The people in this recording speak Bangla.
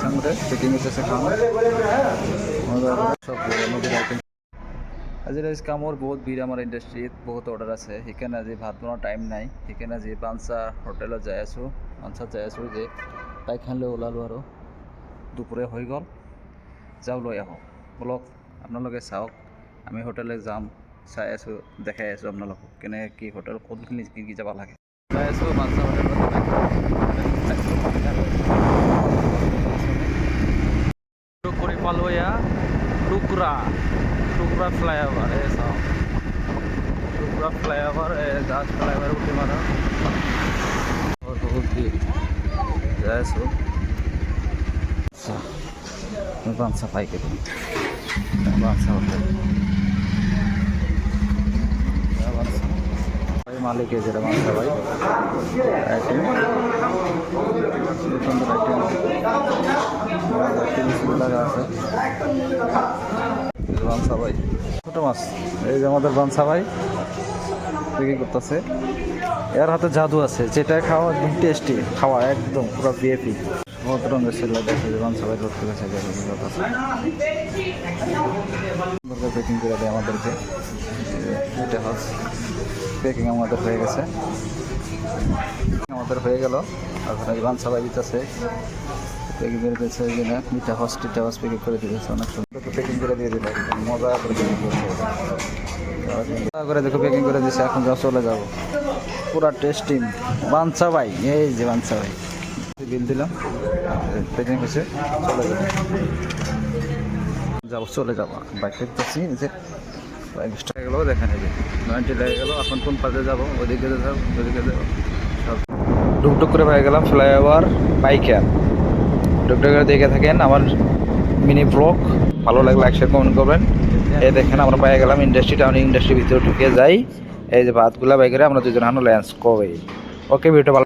সামনে পেকিং হচ্ছে খাওয়া সব নদীর আইটেম। আজিৰ আজ কামৰ বহুত ভিৰ আমাৰ ইণ্ডাষ্ট্ৰীত, বহুত অৰ্ডাৰ আছে, সেইকাৰণে আজি ভাত বনোৱাৰ টাইম নাই। সেইকাৰণে আজি বাঞ্চা হোটেলত যাই আছোঁ, বাঞ্চাত যাই আছোঁ যে বাইকখন লৈ ওলালোঁ আৰু দুপৰীয়া হৈ গ'ল, যাওঁ লৈ আহোঁ বলক আপোনালোকে চাওক। আমি হোটেলে যাম, চাই আছোঁ, দেখাই আছোঁ আপোনালোকক কেনেকৈ কি হোটেল কোনখিনি কি কি যাব লাগে। চাই আছোঁ বাঞ্চা হোটেলত কৰি পালোঁ এয়া টুকুৰা ফ্লাইঅভাৰ। এই চাওক টুকুৰা ফ্লাইঅভাৰ, জাহাজ ফ্লাইঅভাৰ উঠি মাৰা বহুত ভিৰ। যাই আছোঁ বাঞ্চা পাইকে বাঞ্চা হোটেল মালিক যেটা বাঞ্চা ভাই আইটেম সুন্দর আইটেম লাগা আছে। বাঞ্চা ভাই ছোটো মাছ, এই যে আমাদের বাঞ্চা ভাই বিক্রি করতেছে। এর হাতে জাদু আছে, যেটা খাওয়া একদম টেস্টি, খাওয়া একদম পুরো বিএপি। বহুত রঙের ছেলে দেখে যে বাঞ্চা ভাই ধরতে গেছে, পেকিং করে দেয় আমাদেরকে। এটা হচ্ছে পেকিং আমাদের হয়ে গেছে, আমাদের হয়ে গেল। এখন বাঞ্চা ভাই দিতেছে পেকিং করে দিয়েছে, ওই জন্য মিঠা হস পেকিং করে দিয়েছে, অনেক সুন্দর পেকিং করে দিয়ে দিল, মজা করে পেকিং করছে করে দেখো পেকিং করে দিয়েছে। এখন যাও চলে যাবো, পুরা টেস্টিং বাঞ্চা ভাই। এই যে বাঞ্চা ভাই বিল দিলাম, পেকিং হয়েছে, চলে যাবো চলে যাবো। বাইক দেখতেছি যে বাইক স্টার্ট হয়ে গেলো, দেখেন এই যে 90 লেগে গেলো। এখন কোন পাশে যাবো, ওদিকে যাবো ওদিকে যাবো, সব টুকটুক করে পেয়ে গেলাম ফ্লাইওভার বাইকার। টুকটুক করে দেখে থাকেন আমার মিনি ব্লগ, ভালো লাগলে একসাথে কমেন্ট করবেন। এই দেখেন আমরা পেয়ে গেলাম ইন্ডাস্ট্রি টাউন, ইন্ডাস্ট্রির ভিতরে ঢুকে যাই। এই যে ভাতগুলা বাইকারে আমরা দুজন হানো ল্যান্স কবে। ওকে ভিডিওটা ভালো